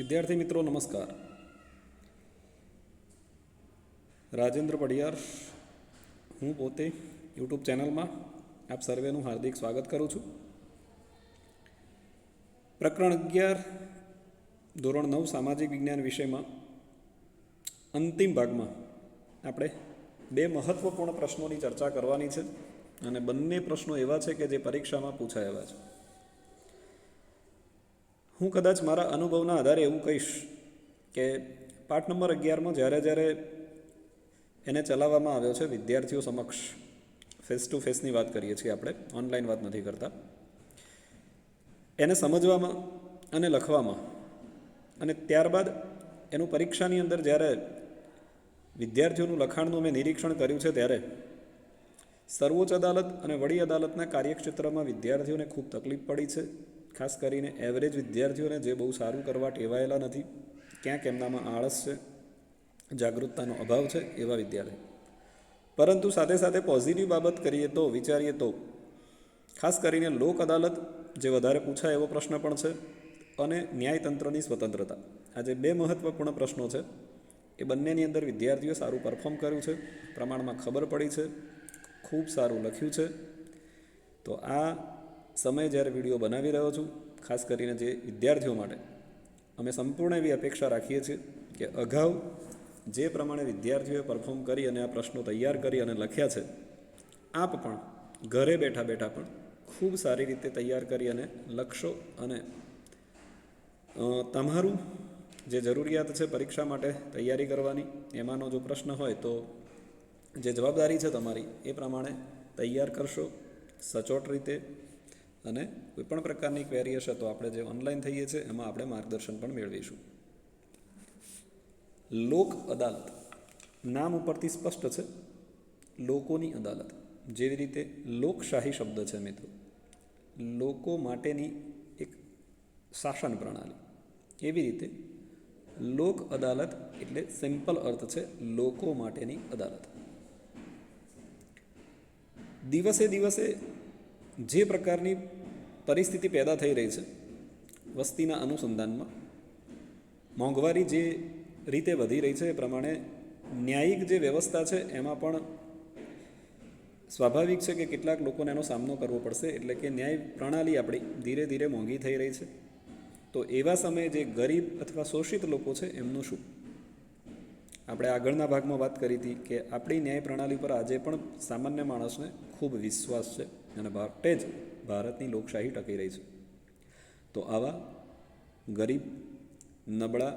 વિદ્યાર્થી મિત્રો નમસ્કાર. રાજેન્દ્ર પડિયાર હું પોતે યુટ્યુબ ચેનલમાં આપ સર્વેનું હાર્દિક સ્વાગત કરું છું. પ્રકરણ 11 ધોરણ 9 સામાજિક વિજ્ઞાન વિષયમાં અંતિમ ભાગમાં આપણે બે મહત્વપૂર્ણ પ્રશ્નોની ચર્ચા કરવાની છે અને બંને પ્રશ્નો એવા છે કે જે પરીક્ષામાં પૂછાયેલા છે. હું કદાચ મારા અનુભવના આધારે એવું કહીશ કે પાઠ નંબર 11માં જ્યારે એને ચલાવવામાં આવ્યો છે વિદ્યાર્થીઓ સમક્ષ, ફેસ ટુ ફેસની વાત કરીએ છીએ આપણે, ઓનલાઈન વાત નથી કરતા, એને સમજવામાં અને લખવામાં અને ત્યારબાદ એનું પરીક્ષાની અંદર જ્યારે વિદ્યાર્થીઓનું લખાણનું મેં નિરીક્ષણ કર્યું છે ત્યારે સર્વોચ્ચ અદાલત અને વડી અદાલતના કાર્યક્ષેત્રમાં વિદ્યાર્થીઓને ખૂબ તકલીફ પડી છે. ખાસ કરીને એવરેજ વિદ્યાર્થીઓને જે બહુ સારું કરવા ટેવાયેલા નથી, ક્યાંક એમનામાં આળસ છે, જાગૃતતાનો અભાવ છે એવા વિદ્યાર્થી. પરંતુ સાથે સાથે પોઝિટિવ બાબત કરીએ તો, વિચારીએ તો ખાસ કરીને લોક અદાલત જે વધારે પૂછાય એવો પ્રશ્ન પણ છે અને ન્યાયતંત્રની સ્વતંત્રતા, આ જે બે મહત્ત્વપૂર્ણ પ્રશ્નો છે એ બંનેની અંદર વિદ્યાર્થીઓએ સારું પરફોર્મ કર્યું છે, પ્રમાણમાં ખબર પડી છે, ખૂબ સારું લખ્યું છે. તો આ સમયે જ્યારે વિડીયો બનાવી રહ્યો છું, ખાસ કરીને જે વિદ્યાર્થીઓ માટે અમે સંપૂર્ણ એવી અપેક્ષા રાખીએ છીએ કે અગાઉ જે પ્રમાણે વિદ્યાર્થીઓએ પરફોર્મ કરી અને આ પ્રશ્નો તૈયાર કરી અને લખ્યા છે, આપ પણ ઘરે બેઠા બેઠા પણ ખૂબ સારી રીતે તૈયાર કરી અને લખશો અને તમારું જે જરૂરિયાત છે પરીક્ષા માટે તૈયારી કરવાની, એમાંનો જો પ્રશ્ન હોય તો જે જવાબદારી છે તમારી એ પ્રમાણે તૈયાર કરશો સચોટ રીતે. અને કોઈપણ પ્રકારની ક્વેરી હશે તો આપણે જે ઓનલાઈન થઈએ છીએ એમાં આપણે માર્ગદર્શન પણ મેળવીશું. લોક અદાલત નામ ઉપરથી સ્પષ્ટ છે, લોકોની અદાલત. જેવી રીતે લોકશાહી શબ્દ છે મિત્રો, લોકો માટેની એક શાસન પ્રણાલી, એવી રીતે લોક અદાલત એટલે સિમ્પલ અર્થ છે લોકો માટેની અદાલત. દિવસે દિવસે જે પ્રકારની પરિસ્થિતિ પેદા થઈ રહી છે વસ્તીના અનુસંધાનમાં, મોંઘવારી જે રીતે વધી રહી છે એ પ્રમાણે ન્યાયિક જે વ્યવસ્થા છે એમાં પણ સ્વાભાવિક છે કે કેટલાક લોકોને એનો સામનો કરવો પડશે, એટલે કે ન્યાય પ્રણાલી આપણી ધીરે ધીરે મોંઘી થઈ રહી છે. તો એવા સમયે જે ગરીબ અથવા શોષિત લોકો છે એમનું શું? આપણે આગળના ભાગમાં વાત કરી હતી કે આપણી ન્યાય પ્રણાલી પર આજે પણ સામાન્ય માણસને ખૂબ વિશ્વાસ છે અને માટે જ ભારતની લોકશાહી ટકી રહી છે. તો આવા ગરીબ, નબળા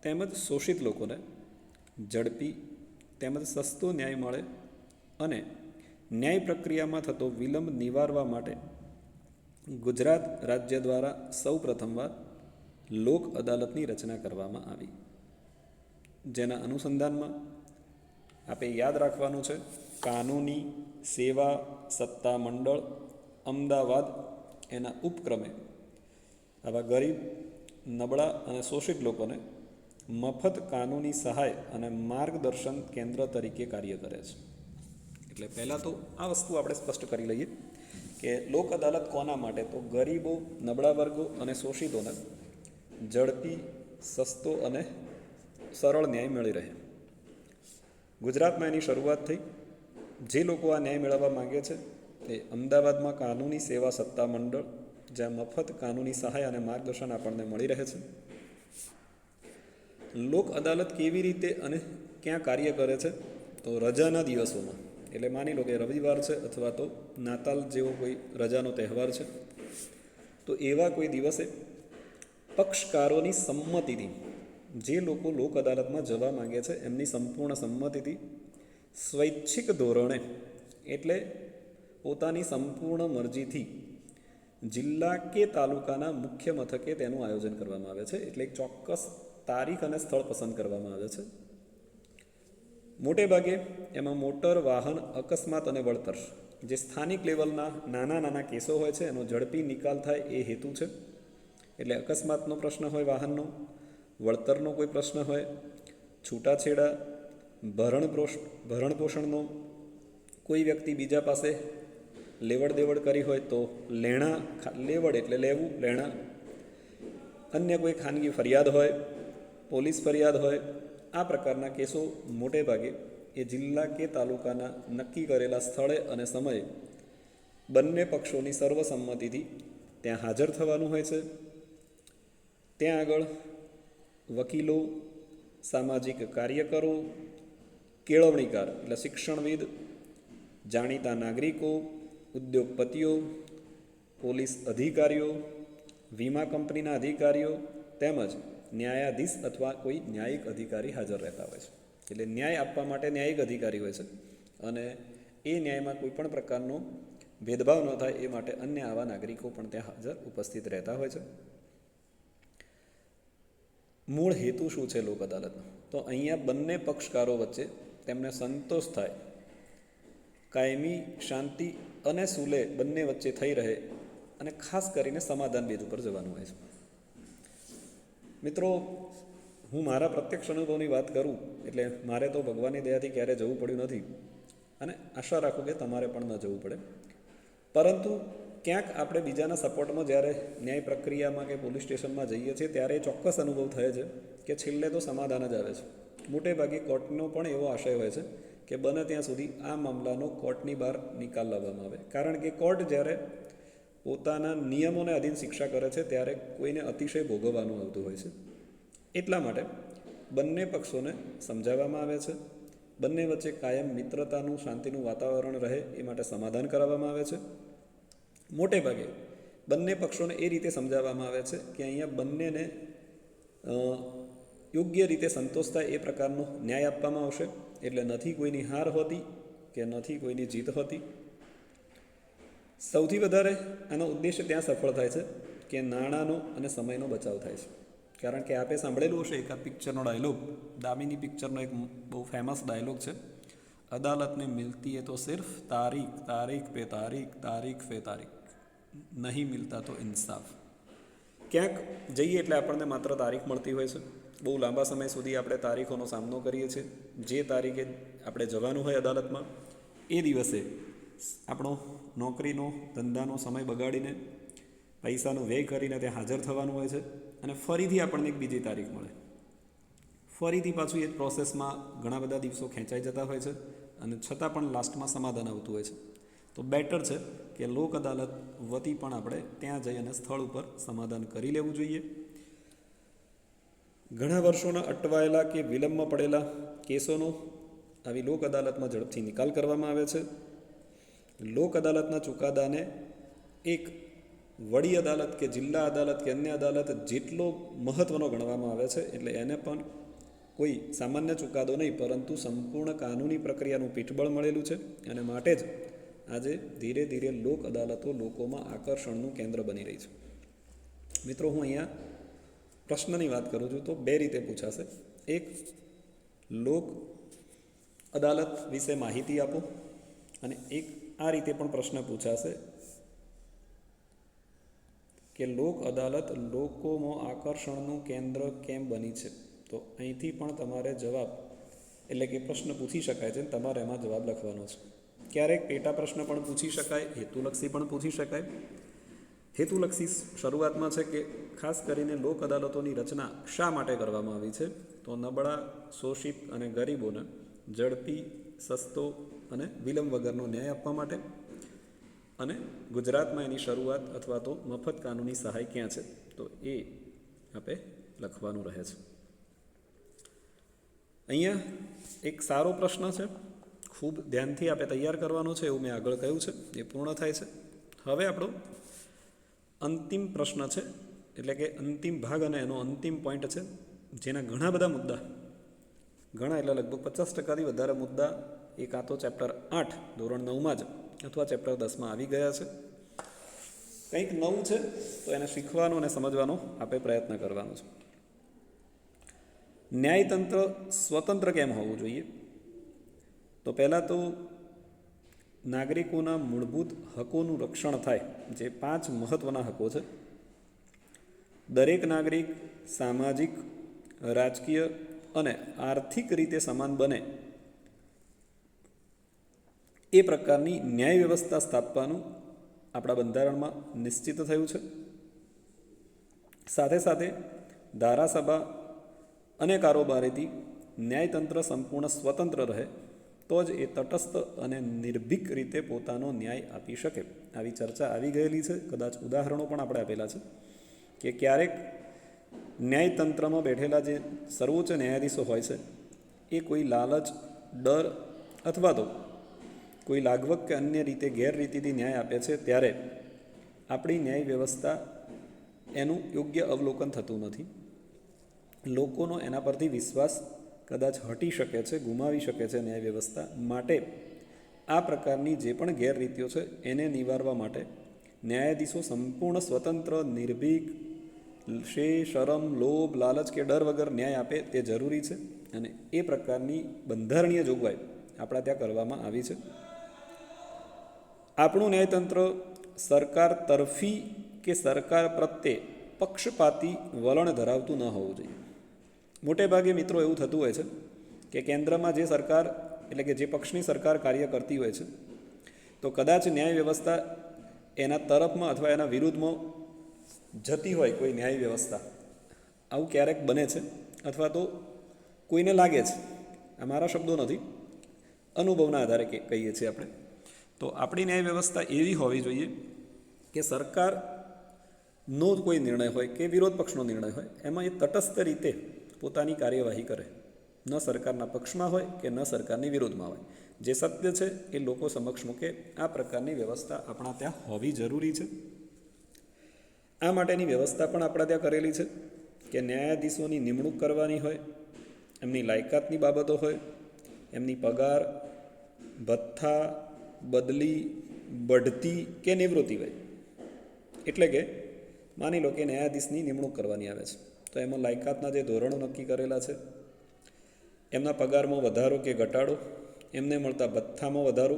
તેમજ શોષિત લોકોને ઝડપી તેમજ સસ્તો ન્યાય મળે અને ન્યાય પ્રક્રિયામાં થતો વિલંબ નિવારવા માટે ગુજરાત રાજ્ય દ્વારા સૌ પ્રથમવાર લોક અદાલતની રચના કરવામાં આવી, જેના અનુસંધાનમાં આપણે યાદ રાખવાનું છે કાનૂની સેવા સત્તા મંડળ અમદાવાદ એના ઉપક્રમે આવા ગરીબ, નબળા અને શોષિત લોકોને મફત કાનૂની સહાય અને માર્ગદર્શન કેન્દ્ર તરીકે કાર્ય કરે છે. એટલે પહેલાં તો આ વસ્તુ આપણે સ્પષ્ટ કરી લઈએ કે લોક અદાલત કોના માટે? તો ગરીબો, નબળા વર્ગો અને શોષિતોને ઝડપી, સસ્તો અને સરળ ન્યાય મળી રહે. ગુજરાતમાં એની શરૂઆત થઈ. જે લોકો આ ન્યાય મેળવવા માગે છે એ અમદાવાદમાં કાનૂની સેવા સત્તા મંડળ, જ્યાં મફત કાનૂની સહાય અને માર્ગદર્શન આપણને મળી રહે છે. લોક અદાલત કેવી રીતે અને ક્યાં કાર્ય કરે છે? તો રજાના દિવસોમાં, એટલે માની લો કે રવિવાર છે અથવા તો નાતાલ જેવો કોઈ રજાનો તહેવાર છે, તો એવા કોઈ દિવસે પક્ષકારોની સંમતિથી, જે લોકો લોક અદાલતમાં જવા માંગે છે એમની સંપૂર્ણ સંમતિથી સ્વૈચ્છિક ધોરણે, એટલે પોતાની સંપૂર્ણ મરજીથી જિલ્લા કે તાલુકાના મુખ્ય મથકે તેનું આયોજન કરવામાં આવે છે. એટલે એક ચોક્કસ તારીખ અને સ્થળ પસંદ કરવામાં આવે છે. મોટે ભાગે એમાં મોટર વાહન અકસ્માત અને વળતર, જે સ્થાનિક લેવલના નાના નાના કેસો હોય છે એનો ઝડપી નિકાલ થાય એ હેતુ છે. એટલે અકસ્માતનો પ્રશ્ન હોય વાહનનો, વળતરનો કોઈ પ્રશ્ન હોય, છૂટાછેડા, ભરણ પોષણનો, કોઈ વ્યક્તિ બીજા પાસે લેવડ દેવડ કરી હોય તો લેણા, લેવડ એટલે લેવું, લેણા, અન્ય કોઈ ખાનગી ફરિયાદ હોય, પોલીસ ફરિયાદ હોય, આ પ્રકારના કેસો મોટે ભાગે એ જિલ્લા કે તાલુકાના નક્કી કરેલા સ્થળે અને સમયે બંને પક્ષોની સર્વસંમતિથી ત્યાં હાજર થવાનું હોય છે. ત્યાં આગળ વકીલો, સામાજિક કાર્યકરો, કેળવણીકાર એટલે શિક્ષણવિદ, જાણીતા નાગરિકો, ઉદ્યોગપતિઓ, પોલીસ અધિકારીઓ, વીમા કંપનીના અધિકારીઓ તેમજ ન્યાયાધીશ અથવા કોઈ ન્યાયિક અધિકારી હાજર રહેતા હોય છે. એટલે ન્યાય આપવા માટે ન્યાયિક અધિકારી હોય છે અને એ ન્યાયમાં કોઈ પણ પ્રકારનો ભેદભાવ ન થાય એ માટે અન્ય આવા નાગરિકો પણ ત્યાં હાજર ઉપસ્થિત રહેતા હોય છે. મૂળ હેતુ શું છે લોક અદાલતનો? તો અહીંયા બંને પક્ષકારો વચ્ચે તેમને સંતોષ થાય, કાયમી શાંતિ અને સુલે બંને વચ્ચે થઈ રહે અને ખાસ કરીને સમાધાન બેઝ ઉપર જવાનું હોય છે. મિત્રો, હું મારા પ્રત્યક્ષ અનુભવની વાત કરું એટલે મારે તો ભગવાનની દયાથી ક્યારે જવું પડ્યું નથી અને આશા રાખું કે તમારે પણ ન જવું પડે. પરંતુ ક્યાંક આપણે બીજાના સપોર્ટમાં જ્યારે ન્યાય પ્રક્રિયામાં કે પોલીસ સ્ટેશનમાં જઈએ છીએ ત્યારે ચોક્કસ અનુભવ થયો છે કે છેલ્લે તો સમાધાન જ આવે છે. મોટે ભાગે કોર્ટનો પણ એવો આશય હોય છે કે બને ત્યાં સુધી આ મામલાનો કોર્ટની બહાર નિકાલ લાવવામાં આવે, કારણ કે કોર્ટ જ્યારે પોતાના નિયમોને અધીન શિક્ષા કરે છે ત્યારે કોઈને અતિશય ભોગવવાનું આવતું હોય છે. એટલા માટે બંને પક્ષોને સમજાવવામાં આવે છે, બંને વચ્ચે કાયમ મિત્રતાનું, શાંતિનું વાતાવરણ રહે એ માટે સમાધાન કરાવવામાં આવે છે. મોટે ભાગે બંને પક્ષોને એ રીતે સમજાવવામાં આવે છે કે અહીંયા બંનેને યોગ્ય રીતે સંતોષ થાય એ પ્રકારનો ન્યાય આપવામાં આવશે. એટલે નથી કોઈની હાર હોતી કે નથી કોઈની જીત હોતી. સૌથી વધારે આનો ઉદ્દેશ્ય ત્યાં સફળ થાય છે કે નાણાંનો અને સમયનો બચાવ થાય છે. કારણ કે આપે સાંભળેલું હશે એકાદ પિક્ચરનો ડાયલોગ, દામિની પિક્ચરનો એક બહુ ફેમસ ડાયલોગ છે, અદાલત में मिलती है तो सिर्फ तारीख, तारीख पे तारीख, तारीख पे तारीख, નહીં મિલતા તો ઇન્સાફ. ક્યાંક જઈએ એટલે આપણને માત્ર તારીખ મળતી હોય છે. બહુ લાંબા સમય સુધી આપણે તારીખોનો સામનો કરીએ છીએ. જે તારીખે આપણે જવાનું હોય અદાલતમાં એ દિવસે આપણો નોકરીનો, ધંધાનો સમય બગાડીને, પૈસાનો વ્યય કરીને ત્યાં હાજર થવાનું હોય છે અને ફરીથી આપણને એક બીજી તારીખ મળે. ફરીથી પાછું એ પ્રોસેસમાં ઘણા બધા દિવસો ખેંચાઈ જતા હોય છે અને છતાં પણ લાસ્ટમાં સમાધાન આવતું હોય છે. તો બેટર છે કે લોક અદાલત વતી પણ આપણે ત્યાં જઈ અને સ્થળ ઉપર સમાધાન કરી લેવું જોઈએ. ઘણા વર્ષોના અટવાયેલા કે વિલંબમાં પડેલા કેસોનો આવી લોક અદાલતમાં ઝડપથી નિકાલ કરવામાં આવે છે. લોક અદાલતના ચુકાદાને એક વડી અદાલત કે જિલ્લા અદાલત કે અન્ય અદાલત જેટલો મહત્ત્વનો ગણવામાં આવે છે, એટલે એને પણ કોઈ સામાન્ય ચુકાદો નહીં પરંતુ સંપૂર્ણ કાનૂની પ્રક્રિયાનું પીઠબળ મળેલું છે અને માટે જ આજે ધીરે ધીરે લોક અદાલતો લોકોમાં આકર્ષણનું કેન્દ્ર બની રહી છે. મિત્રો, હું અહીંયા પ્રશ્નની વાત કરું છું તો બે રીતે પૂછાશે. એક, લોક અદાલત વિશે માહિતી આપો, અને એક આ રીતે પણ પ્રશ્ન પૂછાશે કે લોક અદાલત લોકોમાં આકર્ષણનું કેન્દ્ર કેમ બની છે. તો અહીંથી પણ તમારે જવાબ એટલે કે પ્રશ્ન પૂછી શકાય છે, તમારે એમાં જવાબ લખવાનો છે. ક્યારેક પેટા પ્રશ્ન પણ પૂછી શકાય, હેતુલક્ષી પણ પૂછી શકાય. હેતુલક્ષી શરૂઆતમાં છે કે ખાસ કરીને લોક અદાલતોની રચના શા માટે કરવામાં આવી છે? તો નબળા, શોષિત અને ગરીબોને ઝડપી, સસ્તો અને વિલંબ વગરનો ન્યાય આપવા માટે. અને ગુજરાતમાં એની શરૂઆત અથવા તો મફત કાનૂની સહાય ક્યાં છે? તો એ આપણે લખવાનું રહે છે. અહીંયા એક સારો પ્રશ્ન છે, ખૂબ ધ્યાનથી આપણે તૈયાર કરવાનો છે, એવું મેં આગળ કહ્યું છે. એ પૂર્ણ થાય છે. હવે આપણો અંતિમ પ્રશ્ન છે, એટલે કે અંતિમ ભાગ અને એનો અંતિમ પોઈન્ટ છે, જેના ઘણા બધા મુદ્દા, ઘણા એટલે લગભગ 50%થી વધારે મુદ્દા એ કાં તો ચેપ્ટર 8 ધોરણ 9માં જ અથવા ચેપ્ટર 10માં આવી ગયા છે. કંઈક નવું છે તો એને શીખવાનો અને સમજવાનો આપણે પ્રયત્ન કરવાનો છે. ન્યાયતંત્ર સ્વતંત્ર કેમ હોવું જોઈએ? તો પહેલાં તો નાગરિકોના મૂળભૂત હકોનું રક્ષણ થાય, જે 5 મહત્ત્વના હકો છે. દરેક નાગરિક સામાજિક, રાજકીય અને આર્થિક રીતે સમાન બને એ પ્રકારની ન્યાય વ્યવસ્થા સ્થાપવાનું આપણા બંધારણમાં નિશ્ચિત થયું છે. સાથે સાથે ધારાસભા અને કારોબારીથી ન્યાયતંત્ર સંપૂર્ણ સ્વતંત્ર રહે તો જ એ તટસ્થ અને નિર્ભીક રીતે પોતાનો ન્યાય આપી શકે. આવી ચર્ચા આવી ગયેલી છે. કદાચ ઉદાહરણો પણ આપણે આપેલા છે કે ક્યારેક ન્યાયતંત્રમાં બેઠેલા જે સર્વોચ્ચ ન્યાયાધીશો હોય છે એ કોઈ લાલચ, ડર અથવા તો કોઈ લાગવક કે અન્ય રીતે ગેરરીતિથી ન્યાય આપે છે ત્યારે આપણી ન્યાય વ્યવસ્થા એનું યોગ્ય અવલોકન થતું નથી. લોકોનો એના પરથી વિશ્વાસ કદાચ હટી શકે છે, ગુમાવી શકે છે ન્યાય વ્યવસ્થા. માટે આ પ્રકારની જે પણ ગેરરીતિઓ છે એને નિવારવા માટે ન્યાયાધીશો સંપૂર્ણ સ્વતંત્ર, નિર્ભીક, શરમ, લોભ, લાલચ કે ડર વગર ન્યાય આપે તે જરૂરી છે. અને એ પ્રકારની બંધારણીય જોગવાઈ આપણા ત્યાં કરવામાં આવી છે. આપણું ન્યાયતંત્ર સરકાર તરફી કે સરકાર પ્રત્યે પક્ષપાતી વલણ ધરાવતું ન હોવું જોઈએ. મોટે ભાગે મિત્રો એવું થતું હોય છે કે કેન્દ્રમાં જે સરકાર એટલે કે જે પક્ષની સરકાર કાર્ય કરતી હોય છે તો કદાચ ન્યાય વ્યવસ્થા એના તરફમાં અથવા એના વિરુદ્ધમાં જતી હોય કોઈ ન્યાય વ્યવસ્થા. આવું ક્યારેક બને છે અથવા તો કોઈને લાગે છે. આ મારા શબ્દો નથી, અનુભવના આધારે કહીએ છીએ આપણે. તો આપણી ન્યાય વ્યવસ્થા એવી હોવી જોઈએ કે સરકારનો કોઈ નિર્ણય હોય કે વિરોધ પક્ષનો નિર્ણય હોય એમાં એ તટસ્થ રીતે પોતાની કાર્યવાહી કરે. ન સરકારના પક્ષમાં હોય કે ન સરકારની વિરોધમાં હોય. જે સત્ય છે એ લોકો સમક્ષ મૂકે. આ પ્રકારની વ્યવસ્થા આપણા ત્યાં હોવી જરૂરી છે. આ માટેની વ્યવસ્થા પણ આપણા ત્યાં કરેલી છે કે ન્યાયાધીશોની નિમણૂક કરવાની હોય, એમની લાયકાતની બાબતો હોય, એમની પગાર, ભથ્થા, બદલી, બઢતી કે નિવૃત્તિ હોય. એટલે કે માની લો કે ન્યાયાધીશની નિમણૂક કરવાની આવે છે તો એમાં લાયકાતના જે ધોરણો નક્કી કરેલા છે, એમના પગારમાં વધારો કે ઘટાડો, એમને મળતા ભથ્થામાં વધારો,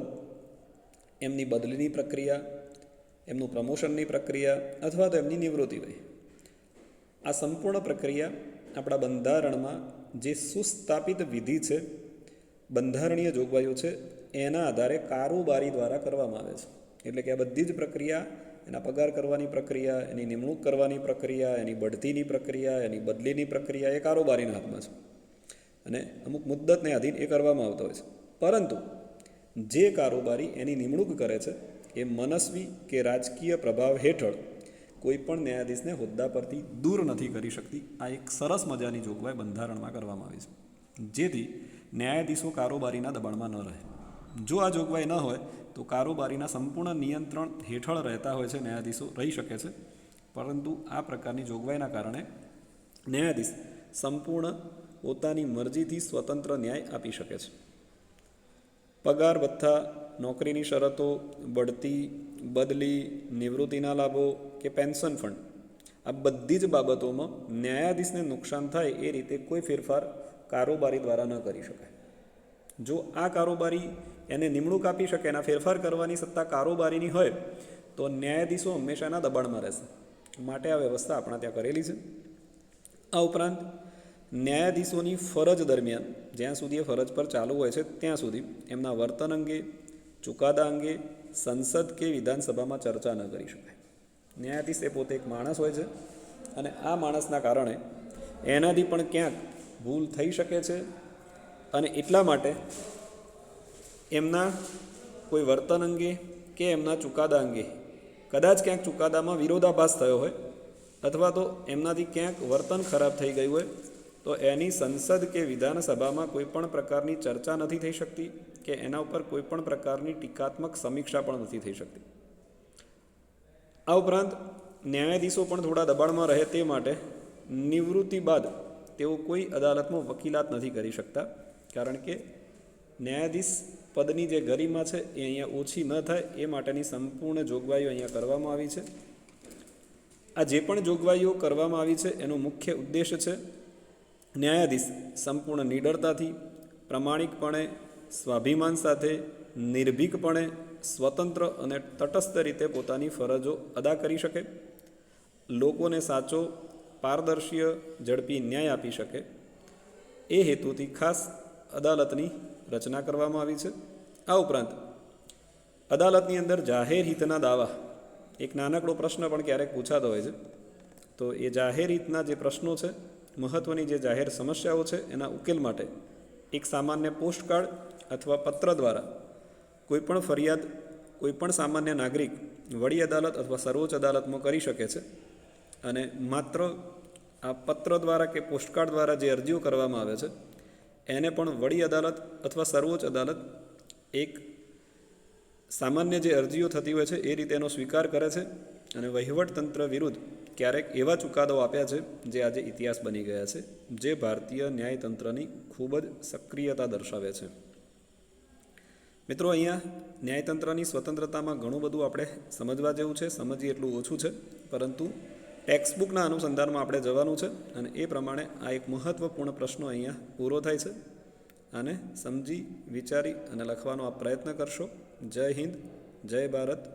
એમની બદલીની પ્રક્રિયા, એમનું પ્રમોશનની પ્રક્રિયા અથવા તો એમની નિવૃત્તિ હોય. આ સંપૂર્ણ પ્રક્રિયા આપણા બંધારણમાં જે સુસ્થાપિત વિધિ છે, બંધારણીય જોગવાઈઓ છે એના આધારે કારોબારી દ્વારા કરવામાં આવે છે. એટલે કે આ બધી જ પ્રક્રિયા, એના પગાર કરવાની પ્રક્રિયા, એની નિમણૂક કરવાની પ્રક્રિયા, એની બઢતીની પ્રક્રિયા, એની બદલીની પ્રક્રિયા એ કારોબારીના હાથમાં છે અને અમુક મુદ્દતને આધીન એ કરવામાં આવતો હોય છે. પરંતુ જે કારોબારી એની નિમણૂક કરે છે એ મનસ્વી કે રાજકીય પ્રભાવ હેઠળ કોઈ પણ ન્યાયાધીશને હોદ્દા પરથી દૂર નથી કરી શકતી. આ એક સરસ મજાની જોગવાઈ બંધારણમાં કરવામાં આવી છે જેથી ન્યાયાધીશો કારોબારીના દબાણમાં ન રહે. જો આ જોગવાઈ ન હોય તો કારોબારીના સંપૂર્ણ નિયંત્રણ હેઠળ રહેતા હોય છે ન્યાયાધીશો, રહી શકે છે. પરંતુ આ પ્રકારની જોગવાઈના કારણે ન્યાયાધીશ સંપૂર્ણ પોતાની મરજીથી સ્વતંત્ર ન્યાય આપી શકે છે. પગાર, ભથ્થા, નોકરીની શરતો, બઢતી, બદલી, નિવૃત્તિના લાભો કે પેન્શન ફંડ, આ બધી જ બાબતોમાં ન્યાયાધીશને નુકસાન થાય એ રીતે કોઈ ફેરફાર કારોબારી દ્વારા ન કરી શકાય. જો આ કારોબારી એને નિમણૂક આપી શકે, એના ફેરફાર કરવાની સત્તા કારોબારીની હોય તો ન્યાયાધીશો હંમેશા એના દબાણમાં રહેશે. માટે આ વ્યવસ્થા આપણા ત્યાં કરેલી છે. આ ઉપરાંત ન્યાયાધીશોની ફરજ દરમિયાન જ્યાં સુધી એ ફરજ પર ચાલુ હોય છે ત્યાં સુધી એમના વર્તન અંગે, ચુકાદા અંગે સંસદ કે વિધાનસભામાં ચર્ચા ન કરી શકાય. ન્યાયાધીશ એ પોતે એક માણસ હોય છે અને આ માણસના કારણે એનાથી પણ ક્યાંક ભૂલ થઈ શકે છે અને એટલા માટે એમના કોઈ વર્તન અંગે કે એમના ચુકાદા અંગે કદાચ ક્યાંક ચુકાદામાં વિરોધાભાસ થયો હોય અથવા તો એમનાથી ક્યાંક વર્તન ખરાબ થઈ ગયું હોય તો એની સંસદ કે વિધાનસભામાં કોઈ પણ પ્રકારની ચર્ચા નથી થઈ શકતી કે એના ઉપર કોઈ પણ પ્રકારની ટીકાત્મક સમીક્ષા પણ નથી થઈ શકતી. આ ઉપરાંત ન્યાયાધીશો પણ થોડા દબાણમાં રહે તે માટે નિવૃત્તિ બાદ તેઓ કોઈ અદાલતમાં વકીલાત નથી કરી શકતા. કારણ કે ન્યાયાધીશ પદની જે ગરિમા છે એ અહીંયા ઓછી ન થાય એ માટેની સંપૂર્ણ જોગવાઈઓ અહીંયા કરવામાં આવી છે. આ જે પણ જોગવાઈઓ કરવામાં આવી છે એનો મુખ્ય ઉદ્દેશ છે ન્યાયાધીશ સંપૂર્ણ નિડરતાથી, પ્રમાણિકપણે, સ્વાભિમાન સાથે, નિર્ભીકપણે, સ્વતંત્ર અને તટસ્થ રીતે પોતાની ફરજો અદા કરી શકે, લોકોને સાચો, પારદર્શીય, ઝડપી ન્યાય આપી શકે. એ હેતુથી ખાસ અદાલતની રચના કરવામાં આવી છે. આ ઉપરાંત અદાલતની અંદર જાહેર હિતના દાવા, એક નાનકડો પ્રશ્ન પણ ક્યારેક પૂછાતો હોય છે તો એ જાહેર હિતના જે પ્રશ્નો છે, મહત્ત્વની જે જાહેર સમસ્યાઓ છે, એના ઉકેલ માટે એક સામાન્ય પોસ્ટકાર્ડ અથવા પત્ર દ્વારા કોઈપણ ફરિયાદ કોઈપણ સામાન્ય નાગરિક વડી અદાલત અથવા સર્વોચ્ચ અદાલતમાં કરી શકે છે. અને માત્ર આ પત્ર દ્વારા કે પોસ્ટકાર્ડ દ્વારા જે અરજીઓ કરવામાં આવે છે એને પણ વડી અદાલત અથવા સર્વોચ્ચ અદાલત એક સામાન્ય જે અરજીઓ થતી હોય છે એ રીતે એનો સ્વીકાર કરે છે અને વહીવટતંત્ર વિરુદ્ધ ક્યારેક એવા ચુકાદાઓ આપ્યા છે જે આજે ઇતિહાસ બની ગયા છે, જે ભારતીય ન્યાયતંત્રની ખૂબ જ સક્રિયતા દર્શાવે છે. મિત્રો, અહીંયા ન્યાયતંત્રની સ્વતંત્રતામાં ઘણું બધું આપણે સમજવા જેવું છે, સમજીએ એટલું ઓછું છે, પરંતુ ટેક્સ્ટબુકના અનુસંધાનમાં આપણે જવાનું છે અને એ પ્રમાણે આ એક મહત્ત્વપૂર્ણ પ્રશ્નો અહીંયા પૂરો થાય છે. આને સમજી વિચારી અને લખવાનો આપ પ્રયત્ન કરશો. જય હિન્દ, જય ભારત,